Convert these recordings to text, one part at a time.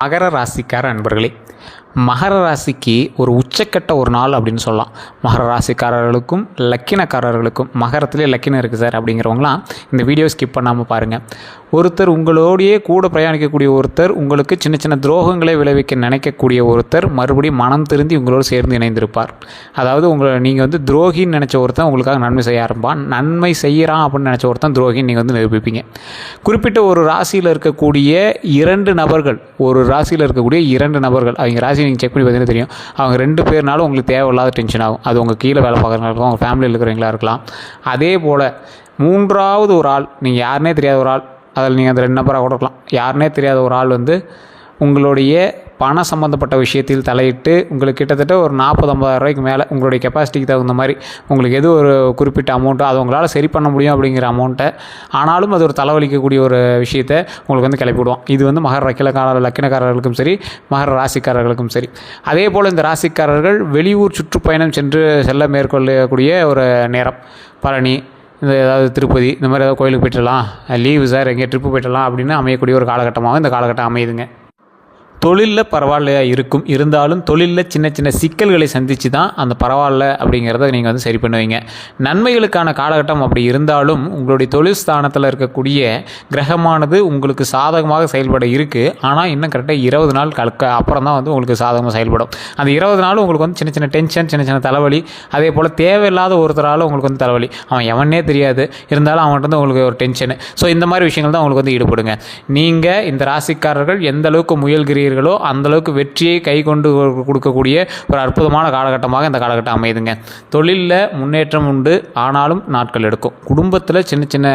மகர ராசிக்கார அன்பர்களே, மகர ராசிக்கு ஒரு உச்சக்கட்ட ஒரு நாள் அப்படின்னு சொல்லலாம். மகர ராசிக்காரர்களுக்கும் லக்கினக்காரர்களுக்கும், மகரத்திலே லக்கினம் இருக்குது சார் அப்படிங்கிறவங்களாம் இந்த வீடியோ ஸ்கிப் பண்ணாமல் பாருங்கள். ஒருத்தர் உங்களோடையே கூட பிரயாணிக்கக்கூடிய ஒருத்தர், உங்களுக்கு சின்ன சின்ன துரோகங்களை விளைவிக்க நினைக்கக்கூடிய ஒருத்தர் மறுபடியும் மனம் திருந்தி உங்களோடு சேர்ந்து இணைந்திருப்பார். அதாவது நீங்கள் வந்து துரோகின்னு நினச்ச ஒருத்தன் உங்களுக்காக நன்மை செய்ய ஆரம்பிப்பான். நன்மை செய்கிறான் அப்படின்னு நினச்ச ஒருத்தன் துரோகின்னு நீங்கள் வந்து நிரூபிப்பீங்க. குறிப்பிட்ட ஒரு ராசியில் இருக்கக்கூடிய இரண்டு நபர்கள், அவங்க ராசி நீங்கள் செக் பண்ணி பார்த்தீங்கன்னா தெரியும். அவங்க 2 பேர்னாலும் உங்களுக்கு தேவையில்லாத டென்ஷன் ஆகும். அது உங்கள் கீழே வேலை பார்க்குறவங்களா இருக்கலாம், உங்கள் ஃபேமிலியில் இருக்கிறவங்களா இருக்கலாம். அதே போல் 3வது ஒரு ஆள், நீங்கள் யாருனே தெரியாத ஒரு ஆள், அதில் நீங்கள் அந்த 2 நபராக கூட இருக்கலாம். யாருனே தெரியாத ஒரு ஆள் வந்து உங்களுடைய பண சம்மந்தப்பட்ட விஷயத்தில் தலையிட்டு உங்களுக்கு கிட்டத்தட்ட ஒரு 40-50 ரூபாய்க்கு மேலே உங்களுடைய கெப்பாசிட்டிக்கு தகுந்த மாதிரி உங்களுக்கு எது ஒரு குறிப்பிட்ட அமௌண்ட்டோ அதை உங்களால் சரி பண்ண முடியும் அப்படிங்கிற அமௌண்ட்டை, ஆனாலும் அது ஒரு தலைவலிக்கக்கூடிய ஒரு விஷயத்தை உங்களுக்கு வந்து கிளப்பி விடுவோம். இது வந்து மகர லக்கினக்காரர்களுக்கும் சரி, மகர ராசிக்காரர்களுக்கும் சரி. அதே போல் இந்த ராசிக்காரர்கள் வெளியூர் சுற்றுப்பயணம் செல்ல மேற்கொள்ளக்கூடிய ஒரு நேரம். பழனி, இந்த ஏதாவது திருப்பதி, இந்த மாதிரி ஏதாவது கோயிலுக்கு போய்ட்டுலாம், லீவு சார் எங்கேயா ட்ரிப்பு போய்ட்டுலாம் அப்படின்னு அமையக்கூடிய ஒரு காலகட்டமாக இந்த காலகட்டம் அமையுதுங்க. தொழிலில் பரவாயில்லையா இருக்கும், இருந்தாலும் தொழிலில் சின்ன சின்ன சிக்கல்களை சந்தித்து தான் அந்த பரவாயில்ல அப்படிங்கிறத நீங்கள் வந்து சரி பண்ணுவீங்க. நன்மைகளுக்கான காலகட்டம் அப்படி இருந்தாலும் உங்களுடைய தொழில் ஸ்தானத்தில் இருக்கக்கூடிய கிரகமானது உங்களுக்கு சாதகமாக செயல்பட இருக்குது. ஆனால் இன்னும் கரெக்டாக 20 நாள் அப்புறம் தான் வந்து உங்களுக்கு சாதகமாக செயல்படும். அந்த 20 நாள் உங்களுக்கு வந்து சின்ன சின்ன டென்ஷன், சின்ன சின்ன தலைவலி, அதே போல் தேவையில்லாத ஒருத்தரால் உங்களுக்கு வந்து தலைவலி, அவன் எவனே தெரியாது, இருந்தாலும் அவன்கிட்ட வந்து உங்களுக்கு ஒரு டென்ஷனு. ஸோ இந்த மாதிரி விஷயங்கள் தான் உங்களுக்கு வந்து ஈடுபடுங்க. நீங்கள் இந்த ராசிக்காரர்கள் எந்த அளவுக்கு முயல்கிறீர்கள் அந்தளவுக்கு வெற்றியை கை கொண்டு கொடுக்கக்கூடிய ஒரு அற்புதமான காலகட்டமாக இந்த காலகட்டம் அமையுதுங்க. தொழிலில் முன்னேற்றம் உண்டு, ஆனாலும் நாட்கள் எடுக்கும். குடும்பத்தில் சின்ன சின்ன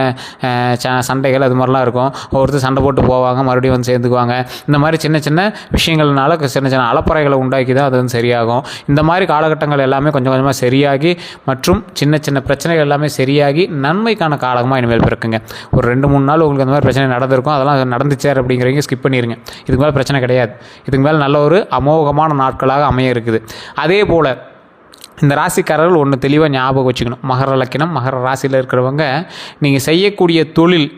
சண்டைகள் அது மாதிரிலாம் இருக்கும். ஒருத்தர் சண்டை போட்டு போவாங்க, மறுபடியும் வந்து சேர்ந்துக்குவாங்க. இந்த மாதிரி சின்ன சின்ன விஷயங்கள்னால சின்ன சின்ன அலப்பறைகளை உண்டாக்கி தான் அது வந்து சரியாகும். இந்த மாதிரி காலகட்டங்கள் எல்லாமே கொஞ்சம் கொஞ்சமாக சரியாகி மற்றும் சின்ன சின்ன பிரச்சனைகள் எல்லாமே சரியாகி நன்மைக்கான காலமாக இனிமேல் பிறக்குங்க. ஒரு 2-3 நாள் உங்களுக்கு அந்த மாதிரி பிரச்சனை நடந்திருக்கும், அதெல்லாம் நடந்துச்சார் அப்படிங்கிறவங்க ஸ்கிப் பண்ணிடுங்க. இதுக்கு மேலே பிரச்சனை கிடையாது. இதுக்கு மேலே நல்ல ஒரு அமோகமான நாட்களாக அமைய இருக்குது. அதே போல் இந்த ராசிக்காரர்கள் ஒன்று தெளிவாக ஞாபகம் வச்சுக்கணும். மகர லக்கினம், மகர ராசியில் இருக்கிறவங்க நீங்கள் செய்யக்கூடிய தொழில்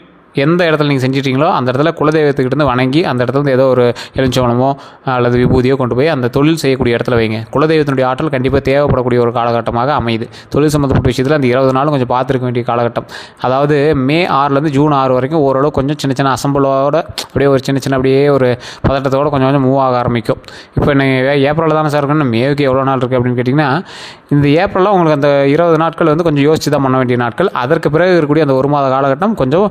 எந்த இடத்துல நீங்கள் செஞ்சிட்டீங்களோ அந்த இடத்துல குலதெய்வத்துக்கிட்ட வணங்கி அந்த இடத்துல வந்து ஏதோ ஒரு எலுமிச்சம்பழமோ அல்லது விபூதியோ கொண்டு போய் அந்த தொழில் செய்யக்கூடிய இடத்துல வைங்க. குலதெய்வத்தினுடைய ஆற்றல் கண்டிப்பாக தேவைப்படக்கூடிய ஒரு காலகட்டமாக அமையுது. தொழில் சம்மந்தப்பட்ட விஷயத்தில் அந்த 20 நாளும் கொஞ்சம் பார்த்துருக்க வேண்டிய காலகட்டம். அதாவது மே 6லேருந்து ஜூன் 6 வரைக்கும் ஓரளவு கொஞ்சம் சின்ன சின்ன அசம்பளோட அப்படியே ஒரு சின்ன அப்படியே ஒரு பதட்டத்தோடு கொஞ்சம் கொஞ்சம் மூவ் ஆக ஆரம்பிக்கும். இப்போ நீங்கள் ஏப்ரலில் தானே சார் இருக்கணும், மேவுக்கு எவ்வளோ நாள் இருக்குது அப்படின்னு கேட்டிங்கன்னா, இந்த ஏப்ரலில் உங்களுக்கு அந்த 20 நாட்கள் வந்து கொஞ்சம் யோசித்து தான் பண்ண வேண்டிய நாட்கள். அதற்கு பிறகு இருக்கக்கூடிய அந்த 1 மாத காலகட்டம் கொஞ்சம்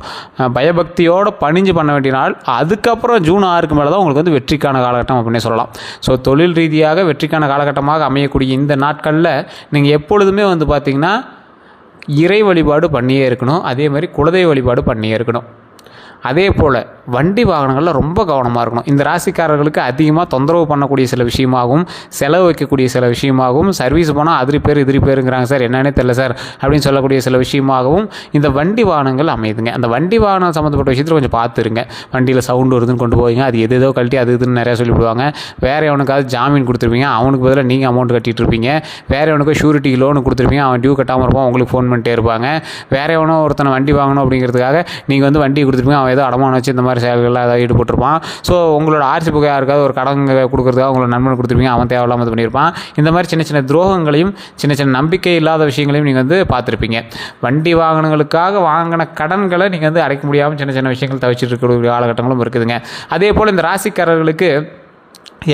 பயபக்தியோடு பணிஞ்சு பண்ண வேண்டிய நாள். அதுக்கப்புறம் ஜூன் 6க்கு மேலே தான் உங்களுக்கு வந்து வெற்றிக்கான காலகட்டம் அப்படின்னே சொல்லலாம். ஸோ தொழில் ரீதியாக வெற்றிக்கான காலகட்டமாக அமையக்கூடிய இந்த நாட்களில் நீங்கள் எப்பொழுதுமே வந்து பார்த்திங்கன்னா இறை வழிபாடு பண்ணியே இருக்கணும். அதே மாதிரி குலதெய்வ வழிபாடு பண்ணியே இருக்கணும். அதே போல் வண்டி வாகனங்களில் ரொம்ப கவனமாக இருக்கணும். இந்த ராசிக்காரர்களுக்கு அதிகமாக தொந்தரவு பண்ணக்கூடிய சில விஷயமாகவும் செலவு வைக்கக்கூடிய சில விஷயமாகவும், சர்வீஸ் போனால் அதிரி பேருங்கிறாங்க சார், என்னன்னே தெரியல சார் அப்படின்னு சொல்லக்கூடிய சில விஷயமாகவும் இந்த வண்டி வாகனங்கள் அமையுதுங்க. அந்த வண்டி வாகனம் சம்மந்தப்பட்ட விஷயத்தில் கொஞ்சம் பார்த்துருங்க. வண்டியில் சவுண்டு வருதுன்னு கொண்டு போவீங்க, அது எதோ கழட்டி அது இதுன்னு நிறையா சொல்லிவிடுவாங்க. வேறு எவனுக்காவது ஜாமீன் கொடுத்துருப்பீங்க, அவனுக்கு பதிலாக நீங்கள் அமௌண்ட் கட்டிகிட்டு இருப்பீங்க. வேறு எவனுக்கு ஷூரிட்டி லோனு கொடுத்துருப்பீங்க, அவன் டியூ கட்டாமல் இருப்பான், உங்களுக்கு ஃபோன் பண்ணிட்டே இருப்பாங்க. வேறு எவனோ ஒருத்தனை வண்டி வாங்கணும் அப்படிங்கிறதுக்காக நீங்கள் வந்து வண்டி கொடுத்துருப்பீங்க, ஏதோ அடமானம் வச்சு இந்த மாதிரி செயல்களில் ஏதாவது ஈடுபட்டிருப்பான். ஸோ உங்களோட ஆர்சி புகை யாருக்காவது ஒரு கடன் கொடுக்குறதுக்காக உங்களோட நண்பன் கொடுத்துருப்பீங்க, அவன் தேவையில்லாமல் இது பண்ணியிருப்பான். இந்த மாதிரி சின்ன சின்ன துரோகங்களையும் சின்ன சின்ன நம்பிக்கை இல்லாத விஷயங்களையும் நீங்கள் வந்து பார்த்துருப்பீங்க. வண்டி வாகனங்களுக்காக வாங்கின கடன்களை நீங்கள் வந்து அடைக்க முடியாமல் சின்ன சின்ன விஷயங்கள் தவிச்சிட்டு இருக்கக்கூடிய காலகட்டங்களும் இருக்குதுங்க. அதே போல் இந்த ராசிக்காரர்களுக்கு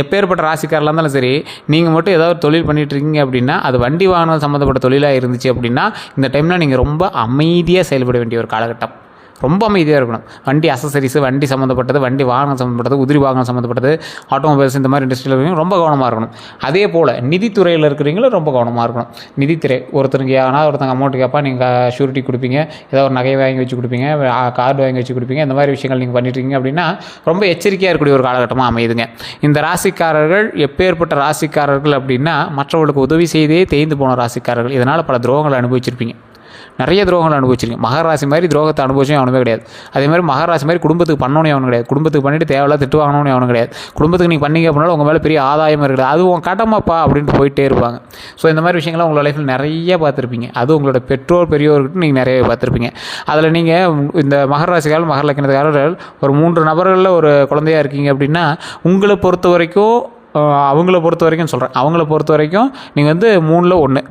எப்பேற்பட்ட ராசிக்காரலாக இருந்தாலும் சரி, நீங்கள் மட்டும் ஏதாவது தொழில் பண்ணிகிட்ருக்கீங்க அப்படின்னா, அது வண்டி வாகனம் சம்மந்தப்பட்ட தொழிலாக இருந்துச்சு அப்படின்னா இந்த டைமில் நீங்கள் ரொம்ப அமைதியாக செயல்பட வேண்டிய ஒரு காலகட்டம். ரொம்ப அமைதியாக இருக்கணும். வண்டி அசசரிஸு, வண்டி சம்மந்தப்பட்டது, வண்டி வாகனம் சம்மந்தப்பட்டது, உதிரி வாகனம் சம்மந்தப்பட்டது, ஆட்டோமொபைல்ஸ், இந்த மாதிரி இண்டஸ்ட்ரியில் இருக்கிறவங்க ரொம்ப கவனமாக இருக்கணும். அதே போல் நிதித்துறையில் இருக்கிறவங்களும் ரொம்ப கவனமாக இருக்கணும். நிதித்துறை ஒருத்தருக்கு ஆனால் ஒருத்தங்க அமௌண்ட் கேட்பா, நீங்கள் ஷூரிட்டி கொடுப்பீங்க, ஏதாவது ஒரு நகை வாங்கி வச்சு கொடுப்பீங்க, கார்டு வாங்கி வச்சு கொடுப்பீங்க, இந்த மாதிரி விஷயங்கள் நீங்கள் பண்ணிட்டுருக்கீங்க அப்படின்னா ரொம்ப எச்சரிக்கையாக இருக்கக்கூடிய ஒரு காலகட்டமாக அமையுதுங்க. இந்த ராசிக்காரர்கள் எப்பேற்பட்ட ராசிக்காரர்கள் அப்படின்னா, மற்றவர்களுக்கு உதவி செய்தே தேய்ந்து போன ராசிக்காரர்கள். இதனால் பல துரோகங்களை அனுபவிச்சிருப்பீங்க. நிறைய துரோகங்கள் அனுபவிச்சிருக்கீங்க. மகராசி மாதிரி துரோகத்தை அனுபவிச்சும் அவனுமே கிடையாது. அதே மாதிரி மகராசி மாதிரி குடும்பத்துக்கு பண்ணணும் அவனு கிடையாது. குடும்பத்துக்கு பண்ணிட்டு தேவையில்ல திட்டு வாங்கணும்னு அவனு கிடையாது. குடும்பத்துக்கு நீங்கள் பண்ணீங்க அப்படின்னாலும் உங்கள் மேலே பெரிய ஆதாயம் இருக்குது, அது உன் கடமைப்பா அப்படின்ட்டு போயிட்டே இருப்பாங்க. ஸோ இந்த மாதிரி விஷயங்கள்லாம் உங்களோட லைஃப்பில் நிறைய பார்த்துருப்பீங்க. அது உங்களோட பெற்றோர் பெரியோர்கிட்ட நீங்கள் நிறைய பார்த்துருப்பீங்க. அதில் நீங்கள் இந்த மகராசிக்காரர்கள் மகர லக்னத்துக்காரர்கள் ஒரு 3 நபர்களில் ஒரு குழந்தையாக இருக்கீங்க அப்படின்னா உங்களை பொறுத்த வரைக்கும் அவங்கள பொறுத்த வரைக்கும் சொல்கிறேன், அவங்கள பொறுத்த வரைக்கும் நீங்கள் வந்து 3ல் 1,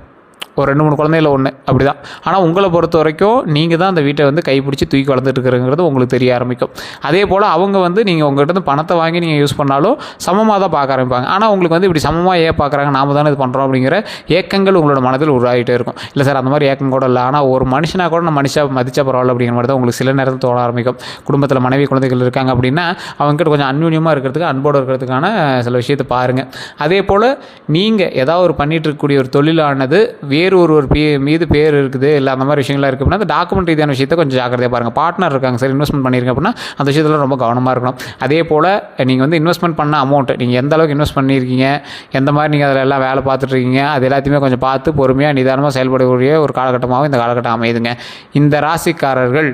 ஒரு 2-3 குழந்தையில் 1 அப்படி தான். ஆனால் உங்களை பொறுத்த வரைக்கும் நீங்கள் தான் அந்த வீட்டை வந்து கைப்பிடிச்சி தூக்கி வளர்ந்துட்டு இருக்கிறங்கிறது உங்களுக்கு தெரிய ஆரம்பிக்கும். அதே போல் அவங்க வந்து நீங்கள் உங்கள்கிட்ட பணத்தை வாங்கி நீங்கள் யூஸ் பண்ணாலும் சமமாக தான் பார்க்க ஆரம்பிப்பாங்க. ஆனால் உங்களுக்கு வந்து இப்படி சமமாக ஏன் பார்க்குறாங்க, நாம தானே இது பண்ணுறோம் அப்படிங்கிற ஏக்கங்கள் உங்களோட மனதில் உருவாகிட்டே இருக்கும். இல்லை சார் அந்த மாதிரி ஏக்கம் கூட இல்லை, ஆனால் ஒரு மனுஷனாக கூட நம்ம மதிச்சா பரவாயில்ல அப்படிங்கிற மாதிரி தான் உங்களுக்கு சில நேரத்தில் தோண ஆரம்பிக்கும். குடும்பத்தில் மனைவி குழந்தைகள் இருக்காங்க அப்படின்னா அவங்ககிட்ட கொஞ்சம் அன்யூன்யமாக இருக்கிறதுக்கு அன்போடு இருக்கிறதுக்கான சில விஷயத்தை பாருங்கள். அதே போல் நீங்கள் ஏதாவது ஒரு பண்ணிகிட்டு இருக்கக்கூடிய ஒரு தொழிலானது வேறு ஒரு மீது பேர் இருக்குது, இல்லை அந்த மாதிரி விஷயங்கள்லாம் இருக்குது அப்படின்னா அந்த டாக்குமெண்ட் ரீதியான விஷயத்தை கொஞ்சம் ஜாக்கிரதையாக பாருங்கள். பார்ட்னர் இருக்காங்க சார், இன்வெஸ்ட்மெண்ட் பண்ணியிருங்க அப்படின்னா அந்த விஷயத்தில் ரொம்ப கவனமாக இருக்கணும். அதே போல் நீங்கள் வந்து இன்வெஸ்ட்மெண்ட் பண்ண அமௌண்ட்டு நீங்கள் எந்த அளவுக்கு இன்வெஸ்ட் பண்ணியிருக்கீங்க, எந்த மாதிரி நீங்கள் அதில் எல்லாம் வேலை பார்த்துட்ருக்கீங்க, அது எல்லாத்தையுமே கொஞ்சம் பார்த்து பொறுமையாக நிதானமாக செயல்படக்கூடிய ஒரு காலகட்டமாகவும் இந்த காலகட்டம் அமையுதுங்க. இந்த ராசிக்காரர்கள்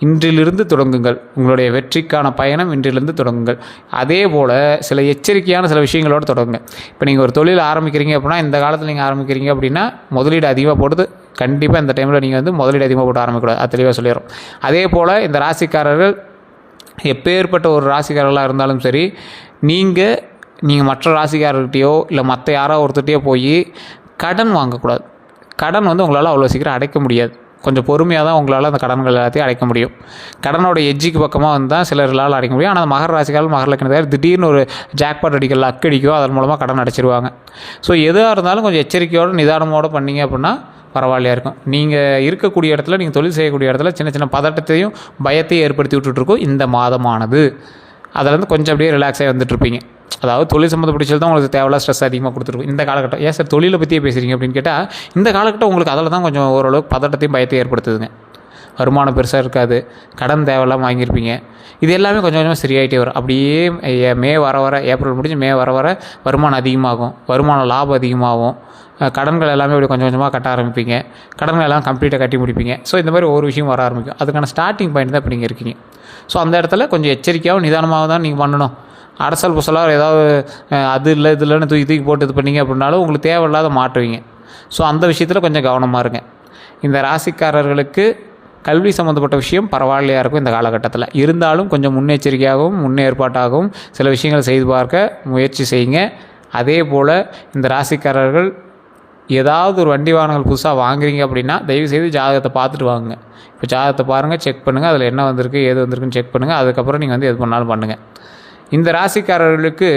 இன்றிலிருந்து தொடங்குங்கள். உங்களுடைய வெற்றிக்கான பயணம் இன்றிலிருந்து தொடங்குங்கள். அதே போல் சில எச்சரிக்கையான சில விஷயங்களோடு தொடங்குங்க. இப்போ நீங்கள் ஒரு தொழில் ஆரம்பிக்கிறீங்க அப்படின்னா இந்த காலத்தில் நீங்கள் ஆரம்பிக்கிறீங்க அப்படின்னா முதலீடு அதிகமாக போட்டு கண்டிப்பாக இந்த டைமில் நீங்கள் வந்து முதலீடு அதிகமாக போட்டு ஆரம்பிக்கக்கூடாது, அது தெளிவாக சொல்லிடுறோம். அதே போல் இந்த ராசிக்காரர்கள் எப்பேற்பட்ட ஒரு ராசிக்காரர்களாக இருந்தாலும் சரி, நீங்கள் மற்ற ராசிக்காரர்கிட்டையோ இல்லை மற்ற யாரோ ஒருத்தர்கிட்டையோ போய் கடன் வாங்கக்கூடாது. கடன் வந்து உங்களால் அவ்வளோ சீக்கிரம் அடைக்க முடியாது. கொஞ்சம் பொறுமையாக தான் உங்களால் அந்த கடன்கள் எல்லாத்தையும் அடைக்க முடியும். கடனோட எஜ்ஜிக்கு பக்கமாக வந்தால் சிலர்களால் அடைக்க முடியும். ஆனால் மகர ராசிக்காரர்கள் மகர லக்னத்தார் திடீர்னு ஒரு ஜாக்பாட் அடிக்க லக் அடிக்கோ அதன் மூலமாக கடன் அடைச்சிருவாங்க. ஸோ எதுவாக இருந்தாலும் கொஞ்சம் எச்சரிக்கையோடு நிதானமோடு பண்ணிங்க அப்படின்னா பரவாயில்லையாக இருக்கும். நீங்கள் இருக்கக்கூடிய இடத்துல, நீங்கள் தொழில் செய்யக்கூடிய இடத்துல சின்ன சின்ன பதட்டத்தையும் பயத்தையும் ஏற்படுத்தி விட்டுட்ருக்கோம் இந்த மாதமானது. அதிலேருந்து கொஞ்சம் அப்படியே ரிலாக்ஸாக வந்துட்டுருப்பீங்க. அதாவது தொழில் சம்மந்தப்பட்ட தான் உங்களுக்கு தேவையில்ல ஸ்ட்ரெஸ் அதிகமாக கொடுத்துருக்கும் இந்த காலகட்டம். ஏன் சார் தொழிலை பற்றியே பேசுகிறீங்க அப்படின்னு கேட்டால் இந்த காலகட்டம் உங்களுக்கு அதில் தான் கொஞ்சம் ஓரளவுக்கு பதட்டத்தையும் பயத்தையும் ஏற்படுத்துதுங்க. வருமானம் பெருசாக இருக்காது, கடன் தேவையில்லாமல் வாங்கியிருப்பீங்க. இது எல்லாமே கொஞ்சம் கொஞ்சமாக சரியாயிட்டே வரும். அப்படியே மே வர வர, ஏப்ரல் முடிஞ்சு மே வர வர வருமானம் அதிகமாகும், வருமானம் லாபம் அதிகமாகும். கடன்கள் எல்லாமே இப்படி கொஞ்சம் கொஞ்சமாக கட்ட ஆரம்பிப்பீங்க. கடன்கள் எல்லாம் கம்ப்ளீட்டாக கட்டி முடிப்பீங்க. ஸோ இந்த மாதிரி ஒவ்வொரு விஷயம் வர ஆரம்பிக்கும். அதுக்கான ஸ்டார்டிங் பாயிண்ட் தான் இப்போ நீங்கள் இருக்கீங்க. ஸோ அந்த இடத்துல கொஞ்சம் எச்சரிக்கையாகவும் நிதானமாக தான் நீங்கள் பண்ணணும். அரசல் புசலாக ஏதாவது அது இல்லை இது இல்லைன்னு தூக்கி போட்டு இது பண்ணிங்க அப்படின்னாலும் உங்களுக்கு தேவையில்லாத மாட்டுவீங்க. ஸோ அந்த விஷயத்தில் கொஞ்சம் கவனமாக இருங்க. இந்த ராசிக்காரர்களுக்கு கல்வி சம்மந்தப்பட்ட விஷயம் பரவாயில்லையாக இருக்கும் இந்த காலகட்டத்தில். இருந்தாலும் கொஞ்சம் முன்னெச்சரிக்கையாகவும் முன்னேற்பாட்டாகவும் சில விஷயங்களை செய்து பார்க்க முயற்சி செய்யுங்க. அதே போல் இந்த ராசிக்காரர்கள் ஏதாவது ஒரு வண்டி வாகனங்கள் புதுசாக வாங்குறீங்க அப்படின்னா தயவுசெய்து ஜாதகத்தை பார்த்துட்டு வாங்குங்க. இப்போ ஜாதகத்தை பாருங்கள், செக் பண்ணுங்கள், அதில் என்ன வந்திருக்கு ஏது வந்திருக்குன்னு செக் பண்ணுங்கள். அதுக்கப்புறம் நீங்கள் வந்து எது பண்ணாலும் பண்ணுங்கள். இந்த ராசிக்காரர்களுக்கு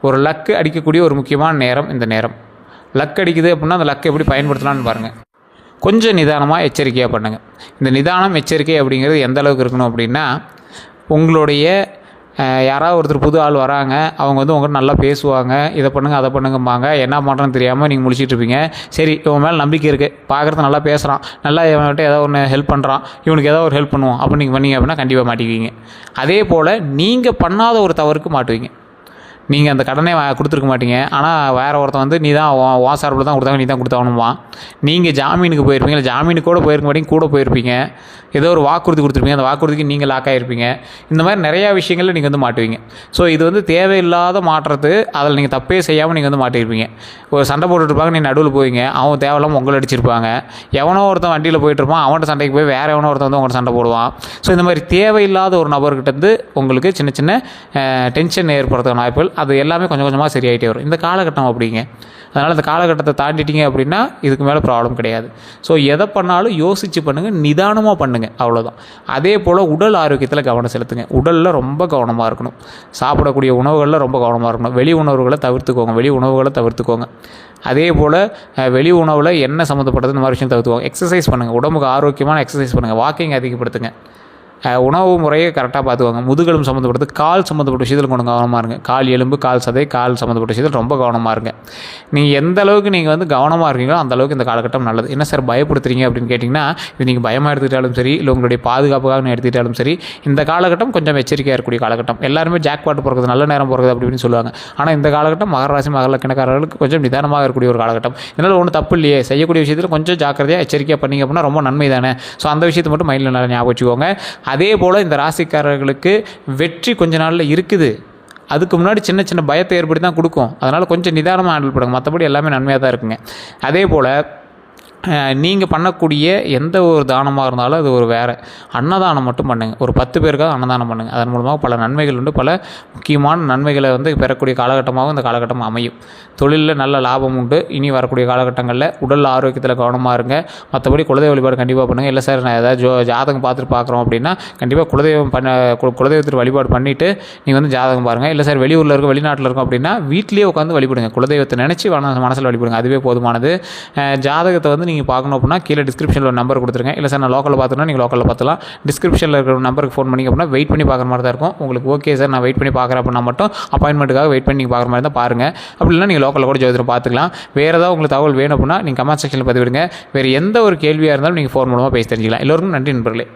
ஒரு லக்கு அடிக்கக்கூடிய ஒரு முக்கியமான நேரம் இந்த நேரம். லக் அடிக்குது அப்படின்னா அந்த லக்கை எப்படி பயன்படுத்தலான்னு பாருங்கள். கொஞ்சம் நிதானமாக எச்சரிக்கையாக பண்ணுங்கள். இந்த நிதானம் எச்சரிக்கை அப்படிங்கிறது எந்த அளவுக்கு இருக்கணும் அப்படின்னா, உங்களுடைய யாராவது ஒருத்தர் புது ஆள் வராங்க, அவங்க வந்து உங்கள்கிட்ட நல்லா பேசுவாங்க, இதை பண்ணுங்கள் அதை பண்ணுங்கம்பாங்க. என்ன பண்ணுறேன்னு தெரியாமல் நீங்கள் முழிச்சிட்டு இருப்பீங்க. சரி இவன் மேலே நம்பிக்கை இருக்குது, பார்க்குறது நல்லா பேசுகிறான், நல்லா இவன்கிட்ட ஏதோ ஒன்று ஹெல்ப் பண்ணுறான், இவனுக்கு ஏதோ ஒரு ஹெல்ப் பண்ணுவோம் அப்படின்னு நீங்கள் பண்ணீங்க அப்படின்னா கண்டிப்பாக மாட்டிக்குவீங்க. அதே போல் நீங்கள் பண்ணாத ஒரு தவறுக்கு மாட்டுவீங்க. நீங்கள் அந்த கடனே கொடுத்துருக்க மாட்டீங்க, ஆனால் வேறு ஒருத்தன் வந்து நீ தான் உன் சார்பில் தான் கொடுத்தாங்க, நீ தான் கொடுத்தாகணுமா. நீங்கள் ஜாமீனுக்கு போயிருப்பீங்க, இல்லை ஜாமீனுக்கு கூட போயிருக்க மாட்டீங்க, கூட போயிருப்பீங்க. ஏதோ ஒரு வாக்குறுதி கொடுத்துருப்பீங்க, அந்த வாக்குறுதிக்கு நீங்கள் லாக் ஆகிருப்பீங்க. இந்த மாதிரி நிறையா விஷயங்களில் நீங்கள் வந்து மாட்டுவீங்க. ஸோ இது வந்து தேவையில்லாத மாற்றுறது, அதில் நீங்கள் தப்பே செய்யாமல் நீங்கள் வந்து மாட்டியிருப்பீங்க. ஒரு சண்டை போட்டுட்ருப்பாங்க, நீ நடுவில் போவீங்க, அவன் தேவையில்லாமல் உங்களை அடிச்சிருப்பாங்க. எவனோ ஒருத்தன் வண்டியில் போயிட்டுருப்பான், அவன்கிட்ட சண்டைக்கு போய் வேறு எவனோ ஒருத்தன் வந்து உங்கள்கிட்ட சண்டை போடுவான். ஸோ இந்த மாதிரி தேவையில்லாத ஒரு நபர்கிட்டருந்து உங்களுக்கு சின்ன சின்ன டென்ஷன் ஏற்படுத்துகிற வாய்ப்புகள் அது எல்லாமே கொஞ்சம் கொஞ்சமாக சரியாயிட்டே வரும் இந்த காலகட்டம் அப்படிங்க. அதனால் இந்த காலகட்டத்தை தாண்டிட்டீங்க அப்படின்னா இதுக்கு மேலே ப்ராப்ளம் கிடையாது. ஸோ எதை பண்ணாலும் யோசித்து பண்ணுங்கள், நிதானமாக பண்ணுங்கள், அவ்வளோதான். அதே போல் உடல் ஆரோக்கியத்தில் கவனம் செலுத்துங்க. உடலில் ரொம்ப கவனமாக இருக்கணும். சாப்பிடக்கூடிய உணவுகளில் ரொம்ப கவனமாக இருக்கணும். வெளி உணவுகளை தவிர்த்துக்கோங்க. அதே போல் வெளி உணவில் எண்ணெய் சம்மந்தப்பட்டது இந்த மாதிரி விஷயம் தவிர்த்துக்கோங்க. எக்ஸசைஸ் பண்ணுங்கள், உடம்புக்கு ஆரோக்கியமான எக்ஸசைஸ் பண்ணுங்கள், வாக்கிங் அதிகப்படுத்துங்க. உணவு முறையை கரெக்டாக பார்த்துக்கோங்க. முதுகெலும்பு சம்மந்தப்பட்டது, கால் சம்மந்தப்பட்ட விஷயத்தில் கொஞ்சம் கவனமாக இருங்க. கால் எலும்பு, கால் சதை, கால் சம்மந்தப்பட்ட விஷயத்தில் ரொம்ப கவனமாக இருங்க. நீங்கள் எந்த அளவுக்கு நீங்கள் வந்து கவனமாக இருக்கீங்களோ அந்த அளவுக்கு இந்த காலகட்டம் நல்லது. என்ன சார் பயப்படுத்துறீங்க அப்படின்னு கேட்டிங்கன்னா, இது நீங்கள் பயமாக எடுத்துக்கிட்டாலும் சரி, இல்லை உங்களுடைய பாதுகாப்புக்காக எடுத்துக்கிட்டாலும் சரி, இந்த காலகட்டம் கொஞ்சம் எச்சரிக்கையாக இருக்கக்கூடிய காலகட்டம். எல்லாருமே ஜாக்பாட் போகிறது, நல்ல நேரம் போகிறது அப்படின்னு சொல்லுவாங்க. ஆனால் இந்த காலகட்டம் மகர ராசி மகர லக்னக்காரர்களுக்கு கொஞ்சம் நிதானமாக இருக்கக்கூடிய ஒரு காலகட்டம். இதனால் ஒன்றும் தப்பு இல்லையே, செய்யக்கூடிய விஷயத்தில் கொஞ்சம் ஜாக்கிரதையாக எச்சரிக்கையாக பண்ணிங்க அப்படின்னா ரொம்ப நன்மை தானே. ஸோ அந்த விஷயத்தை மட்டும் மைண்டில் நல்லா ஞாபகம் வச்சுக்கோங்க. அதே போல் இந்த ராசிக்காரர்களுக்கு வெற்றி கொஞ்ச நாளில் இருக்குது. அதுக்கு முன்னாடி சின்ன சின்ன பயத்தை ஏற்படுத்தி தான் கொடுக்கும். அதனால் கொஞ்சம் நிதானமாக ஹேண்டில் பண்ணுங்க. மற்றபடி எல்லாமே நன்மையாக தான் இருக்குங்க. அதே போல் நீங்கள் பண்ணக்கூடிய எந்த ஒரு தானமாக இருந்தாலும் அது ஒரு வேறு அன்னதானம் மட்டும் பண்ணுங்கள். ஒரு 10 பேருக்காக அன்னதானம் பண்ணுங்கள். அதன் மூலமாக பல நன்மைகள் உண்டு. பல முக்கியமான நன்மைகளை வந்து பெறக்கூடிய காலகட்டமாகவும் இந்த காலகட்டம் அமையும். தொழிலில் நல்ல லாபம் உண்டு. இனி வரக்கூடிய காலகட்டங்களில் உடல் ஆரோக்கியத்தில் கவனமாக இருங்க. மற்றபடி குலதெய்வ வழிபாடு கண்டிப்பாக பண்ணுங்கள். இல்லை சார் நான் ஏதாவது ஜாதகம் பார்த்துட்டு பார்க்குறோம் அப்படின்னா கண்டிப்பாக குலதெய்வத்திற்கு வழிபாடு பண்ணிவிட்டு நீங்கள் வந்து ஜாதகம் பாருங்கள். இல்லை சார் வெளியூரில் இருக்கும், வெளிநாட்டில் இருக்கும் அப்படின்னா வீட்லேயே உட்காந்து வழிபடுங்க. குலதெய்வத்தை நினச்சி மனசில் வழிபடுங்க. அதுவே போதுமானது. ஜாதகத்தை வந்து நீங்கள் பார்க்கணும் அப்படின்னா கீழே டிஸ்கிரிப்ஷனில் ஒரு நம்பர் கொடுத்துருங்க. இல்லை சார் நான் லோக்கலில் பார்த்துனா நீங்கள் லோக்கலில் பார்த்துலாம். டிஸ்கிரிப்ஷனில் இருக்கிற நம்பருக்கு ஃபோன் பண்ணிங்க அப்படின்னா வெயிட் பண்ணி பார்க்குற மாதிரி தான் இருக்கும். உங்களுக்கு ஓகே சார் நான் வெயிட் பண்ணி பார்க்குறேன் அப்படின்னா மட்டும் அப்பாயின்மெண்ட்டுக்காக வெயிட் பண்ணி நீங்கள் பார்க்குற மாதிரி தான் பாருங்கள். அப்படி இல்லைனா நீங்கள் லோக்கலில் கூட ஜோதிடம் பார்த்துக்கலாம். வேறு ஏதாவது உங்களுக்கு தகவல் வேணும் அப்படின்னா நீங்கள் கமெண்ட் செக்ஷனில் பதிவிடுங்க. வேறு எந்த ஒரு கேள்வியாக இருந்தாலும் நீங்கள் ஃபோன் மூலமாக பேசி தெரிஞ்சிக்கலாம். எல்லோருக்கும் நன்றி நண்பர்களே.